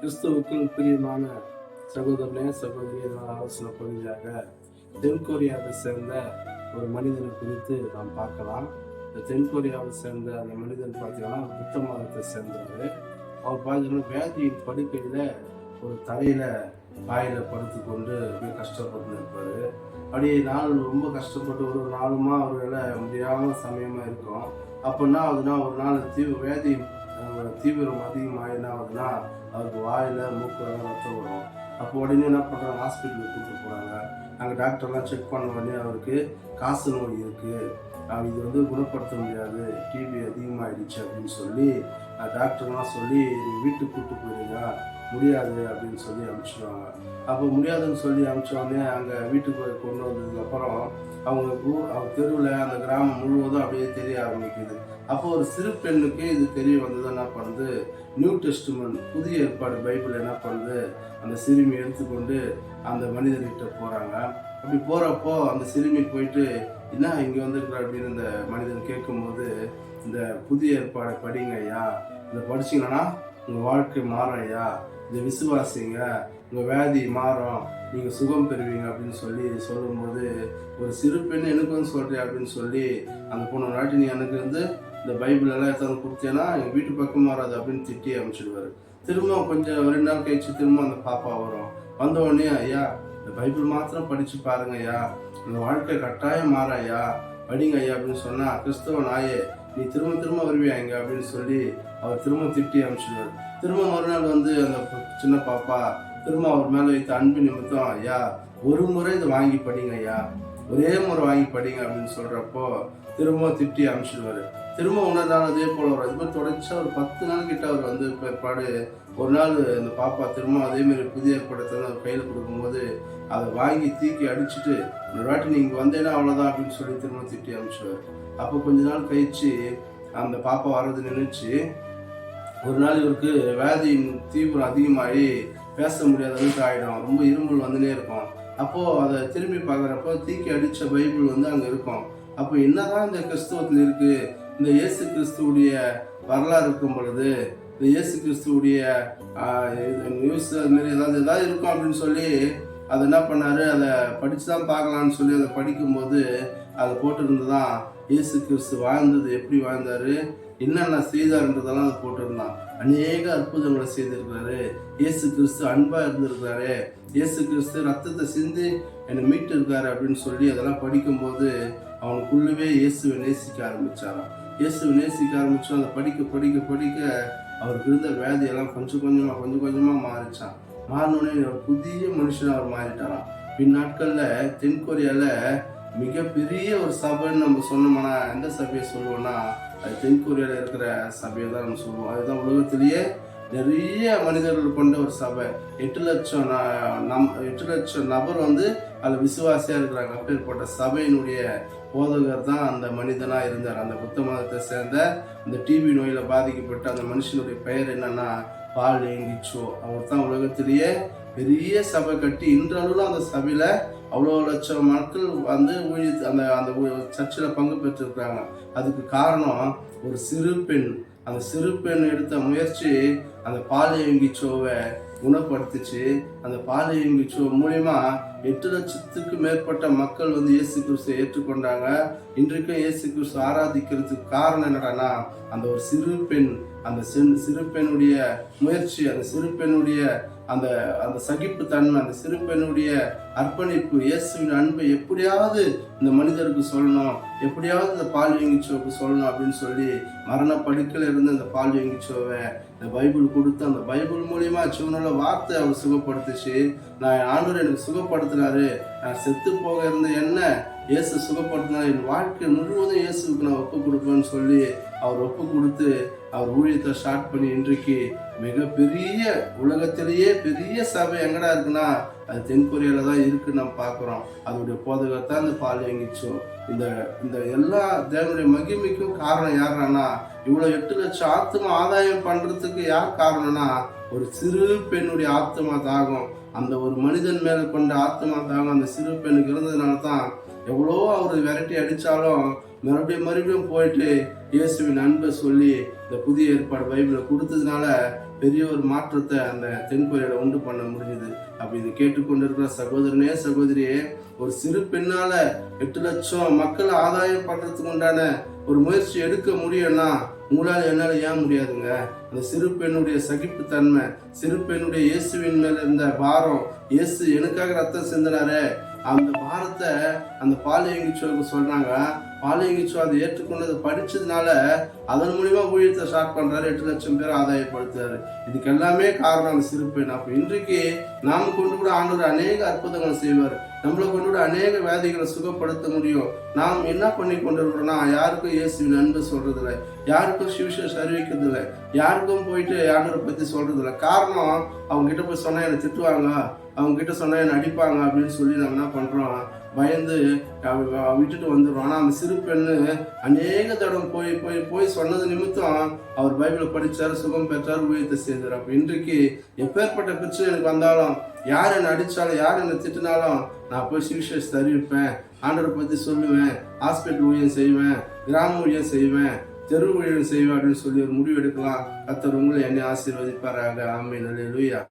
கிறிஸ்துவுக்குள் பிரியமான சகோதரனே சகோதரியை ஆலோசனை பகுதியாக தென்கொரியாவை சேர்ந்த ஒரு மனிதனை குறித்து நாம் பார்க்கலாம். இந்த தென்கொரியாவை சேர்ந்த அந்த மனிதன் பார்த்தீங்கன்னா புத்த மதத்தை சேர்ந்தவர். அவர் பார்த்தீங்கன்னா வியாதியின் படுக்கையில ஒரு தரையில காயில படுத்துக்கொண்டு கஷ்டப்பட்டு இருப்பாரு. அப்படியே நாள் ரொம்ப கஷ்டப்பட்டு ஒரு நாளுமா அவர்களை முடியாம சமயமா இருக்கும். அப்படின்னா அதுனா ஒரு நாள் வியாதி தீவிரம் அதிகமாக என்ன ஆகுதுன்னா அவருக்கு வாயில மூக்கில் ரத்தம் வரும். அப்போ உடனே என்ன பண்ணுறாங்க, ஹாஸ்பிட்டலுக்கு கூப்பிட்டு போகிறாங்க. அங்கே டாக்டர்லாம் செக் பண்ண உடனே அவருக்கு காசு நோய் இருக்குது, இது குணப்படுத்த முடியாது, டிபி அதிகமாகிடுச்சு அப்படின்னு சொல்லி டாக்டர்லாம் சொல்லி வீட்டுக்கு கூப்பிட்டு போயிடுங்க, முடியாது அப்படின்னு சொல்லி அனுப்பிச்சிடுவாங்க. அப்போ முடியாதுன்னு சொல்லி அனுப்பிச்சோடனே அங்கே வீட்டுக்கு கொண்டு வந்ததுக்கப்புறம் அவங்க தெருவில் அந்த கிராமம் முழுவதும் அப்படியே தெரிய ஆரம்பிக்குது. அப்போ ஒரு சிறு பெண்ணுக்கு இது தெரிய வந்தது. என்ன பண்ணுது, நியூ டெஸ்ட்மென்ட் புதிய ஏற்பாடு பைபிள் என்ன பண்ணுது, அந்த சிறுமி எடுத்துக்கொண்டு அந்த மனிதர்கிட்ட போகிறாங்க. அப்படி போகிறப்போ அந்த சிறுமி போயிட்டு என்ன இங்கே வந்திருக்கிற அப்படின்னு இந்த மனிதன் கேட்கும்போது, இந்த புதிய ஏற்பாடை படிங்க ஐயா, இதை படிச்சிங்கன்னா உங்கள் வாழ்க்கை மாறும் ஐயா, இதை விசுவாசிங்க, உங்கள் வியாதி மாறும், நீங்கள் சுகம் பெறுவீங்க அப்படின்னு சொல்லி சொல்லும்போது, ஒரு சிறு பெண் எனக்கு சொல்கிறேன் அப்படின்னு சொல்லி அந்த பொண்ணு நாட்டி நீ எனக்கு இந்த பைபிள் எல்லாம் எத்தனை கொடுத்தேன்னா எங்கள் வீட்டு பக்கம் வராது அப்படின்னு திட்டி அனுப்பிச்சிடுவார். திரும்ப கொஞ்சம் 2 நாள் கழிச்சு திரும்ப அந்த பாப்பா வரும். வந்த உடனே ஐயா இந்த பைபிள் மாத்திரம் படித்து பாருங்க ஐயா, இந்த வாழ்க்கை கட்டாயம் மாற ஐயா, படிங்க ஐயா அப்படின்னு சொன்னால், கிறிஸ்தவ நாயே நீ திரும்ப திரும்ப வருவியா இங்க அப்படின்னு சொல்லி அவர் திரும்ப திட்டி அனுப்பிச்சிடுவார். திரும்ப மறுநாள் அந்த சின்ன பாப்பா திரும்ப அவர் மேலே வைத்த அன்பு நிமித்தம் ஐயா ஒரு முறை இதை வாங்கி படிங்க ஐயா, ஒரே முறை வாங்கி படிங்க அப்படின்னு சொல்றப்போ திரும்ப திட்டி அனுப்பிச்சிடுவாரு. திரும்ப உணர் நாள் அதே போல வரும். இது மாதிரி தொடர்ச்சியா ஒரு 10 நாள் கிட்ட அவர் பிற்பாடு ஒரு நாள் அந்த பாப்பா திரும்ப அதே மாதிரி புதிய ஏற்படுத்த அவர் கையில் கொடுக்கும்போது அதை வாங்கி தூக்கி அடிச்சுட்டு இந்த வாட்டி நீங்க வந்தேன்னா அவ்வளவுதான் அப்படின்னு சொல்லி திரும்ப திட்டி அனுப்பிச்சிடுவார். அப்போ கொஞ்ச நாள் கழிச்சு அந்த பாப்பா வர்றது நினைச்சு ஒரு நாள் இவருக்கு வியாதியின் தீவிரம் அதிகமாகி பேச முடியாத அளவுக்கு ஆகிடும், ரொம்ப இருமல் வந்துனே இருக்கும். அப்போ அதை திரும்பி பார்க்குறப்போ தூக்கி அடித்த பைபிள் அங்கே இருக்கும். அப்போ என்னதான் இந்த கிறிஸ்துவத்தில் இருக்கு, இந்த இயேசு கிறிஸ்துவுடைய வரலாறு இருக்கும் பொழுது இந்த இயேசு கிறிஸ்துவுடைய நியூஸ் அது மாதிரி ஏதாவது இருக்கும் அப்படின்னு சொல்லி அதை என்ன பண்ணாரு, அதை படிச்சு தான் பார்க்கலான்னு சொல்லி அதை படிக்கும்போது அதை போட்டிருந்துதான் இயேசு கிறிஸ்து வாழ்ந்தது, எப்படி வாழ்ந்தாரு, என்னென்ன செய்தார்ன்றதெல்லாம் அதை போட்டிருந்தான். அநேக அற்புதங்களை செய்திருக்கிறாரு, இயேசு கிறிஸ்து அன்பா இருந்திருக்கிறாரு, இயேசு கிறிஸ்து ரத்தத்தை சிந்தி என்னை மீட்டு இருக்காரு அப்படின்னு சொல்லி அதெல்லாம் படிக்கும்போது அவனுக்குள்ளவே இயேசுவை நேசிக்க ஆரம்பிச்சாராம். இயேசுவை நேசிக்க ஆரம்பிச்சோம். அதை படிக்க படிக்க படிக்க அவருக்கு இருந்த வியாதியெல்லாம் கொஞ்சம் கொஞ்சமா மாறிச்சான். மாறினோடனே ஒரு புதிய மனுஷன் அவர் மாறிட்டாராம். பின்னாட்கள்ல தென்கொரியால மிகப்பெரிய ஒரு சபைன்னு நம்ம சொன்னோம்னா எந்த சபையை சொல்லுவோம்னா அது தென்கொரியால இருக்கிற சபையை தான் நம்ம சொல்லுவோம். அதுதான் உலகத்திலேயே நிறைய மனிதர்கள் கொண்ட ஒரு சபை. 8 லட்சம் நபர் அதில் விசுவாசியா இருக்கிறாங்க. அப்பேற்பட்ட சபையினுடைய போதகர் தான் அந்த மனிதனா இருந்தார். அந்த புத்த மதத்தை சேர்ந்த இந்த டிபி நோயில பாதிக்கப்பட்ட அந்த மனுஷனுடைய பெயர் என்னன்னா பால் ஏங்கிச்சோ. அவர் தான் உலகத்திலேயே பெரிய சபை கட்டி இன்றளவில் அந்த சபையில அவ்வளோ லட்சம் மக்கள் அந்த சர்ச்சில் பங்கு பெற்றிருக்கிறாங்க. அதுக்கு காரணம் ஒரு சிறு பெண். அந்த சிறு பெண் எடுத்த முயற்சி அந்த பாலியங்கிச்சோவை குணப்படுத்திச்சு. அந்த பாலியங்கிச்சோ மூலியமா 8 லட்சத்துக்கு மேற்பட்ட மக்கள் இயேசு கிறிஸ்துவை ஏற்றுக்கொண்டாங்க. இன்றைக்கும் இயேசு கிறிஸ்து ஆராதிக்கிறதுக்கு காரணம் என்னடானா அந்த ஒரு சிறு பெண், அந்த சிறு பெண்ணுடைய முயற்சி, அந்த சிறு பெண்ணுடைய அந்த அந்த சகிப்புத்தன்மை, அந்த சிறு பெண்ணுடைய அர்ப்பணிப்பு, இயேசுவின் அன்பை எப்படியாவது இந்த மனிதருக்கு சொல்லணும், எப்படியாவது இந்த பால்யங்கிச்சோவுக்கு சொல்லணும் அப்படின்னு சொல்லி மரண படுக்கையில் இருந்து அந்த பால்யங்கிச்சோவை இந்த பைபிள் கொடுத்து அந்த பைபிள் மூலியமா சிவனுள்ள வார்த்தை அவர் சுகப்படுத்துச்சு. நான் ஆண்டவர் எனக்கு சுகப்படுத்தினாரு, நான் செத்து போக இருந்த என்ன இயேசு சுகப்படுத்தினார், என் வாழ்க்கை முழுவதும் இயேசுக்கு நான் ஒப்பு கொடுப்பேன்னு சொல்லி அவர் ஒப்பு கொடுத்து அவர் ஊழியத்தை ஸ்டார்ட் பண்ணி இன்றைக்கு மிகப்பெரிய உலகத்திலேயே பெரிய சபை எங்கடா இருக்குன்னா அது தென்கொரியால தான் இருக்குன்னு நம்ம பார்க்குறோம். அதோடைய போதகர் தான் இந்த பால்யங்கிச்சோ. இந்த எல்லா தேவனுடைய மகிமைக்கும் காரணம் யாருன்னா இவ்வளோ 8 லட்சம் ஆத்மா ஆதாயம் பண்றதுக்கு யார் காரணம்னா ஒரு சிறு பெண்ணுடைய ஆத்மா தாகம். அந்த ஒரு மனிதன் மேல கொண்ட ஆத்மா தாகம் அந்த சிறு பெண்ணுக்கு இருந்ததுனால தான் எவ்வளோ அவர் விரட்டி அடித்தாலும் மறுபடியும் போயிட்டு இயேசுவின் அன்பை சொல்லி இந்த புதிய ஏற்பாடு பைபிளை கொடுத்ததுனால பெரிய ஒரு மாற்றத்தை அந்த தென்கொரியால உண்டு பண்ண முடியுது. அப்படி இதை கேட்டுக்கொண்டிருக்கிற சகோதரனே சகோதரியே, ஒரு சிறு பெண்ணால 8 லட்சம் மக்களை ஆதாயம் பண்றதுக்கு உண்டான ஒரு முயற்சி எடுக்க முடியும்னா உங்களால என்னால ஏன் முடியாதுங்க? அந்த சிறு பெண்ணுடைய சகிப்புத்தன்மை, சிறு பெண்ணுடைய இயேசுவின் மேல இருந்த பாரம், இயேசு எனக்காக ரத்தம் சிந்தினாரே, அந்த பாரத்தை அந்த பாலியங்கிச்சுவலுக்கு சொல்றாங்க. பாலியங்கிச்சுவ அதை ஏற்றுக்கொண்டதை படிச்சதுனால அதன் மூலியமா ஊழியத்தை ஸ்டார்ட் பண்றாரு. 8 லட்சம் பேர் ஆதாயப்படுத்துறாரு. இதுக்கு எல்லாமே காரணம் அந்த சிறு பெண். அப்ப இன்றைக்கு நாம கொண்டு கூட ஆண்டவர் அநேக அற்புதங்களை செய்வார். நம்மளை கொண்டு கூட அநேக வியாதிகளை சுகப்படுத்த முடியும். நாம் என்ன பண்ணி கொண்டு இருக்கிறோம்னா, யாருக்கும் இயேசுவின் அன்பு சொல்றது இல்லை, யாருக்கும் சுவிசேஷம் அறிவிக்கிறது இல்லை, யாருக்கும் போயிட்டு ஆண்டவரை பத்தி சொல்றது இல்லை. காரணம், அவங்க கிட்ட போய் சொன்னா என்னை திட்டுவாங்க, அவங்க கிட்ட சொன்னா என்னை அடிப்பாங்க அப்படின்னு சொல்லி நம்ம என்ன பண்றோம், பயந்து விட்டுட்டு வந்துடுவோம். ஆனா அந்த சிறு பெண்ணு அநேக தடம் போய் போய் போய் சொன்னது நிமித்தம் அவர் பைபிளை படிச்சாரு, சுகம் பெற்றார், ஊழியத்தை செய்தார். அப்ப இன்றைக்கு எப்பேற்பட்ட பிரச்சனை எனக்கு வந்தாலும், யார் என்னை அடிச்சாலும், யார் என்னை திட்டினாலும், நான் போய் சுவிசேஷத்தை அறிவிப்பேன், ஆண்டவரை பத்தி சொல்லுவேன், ஹாஸ்பிட்டல் ஊழியம் செய்வேன், கிராம ஊழியம் செய்வேன், தெரு ஊழியம் செய்வேன் அப்படின்னு சொல்லி ஒரு முடிவு எடுக்கலாம். கர்த்தர் உங்களை என்னை ஆசீர்வதிப்பாராக. ஆமென். அல்லேலூயா.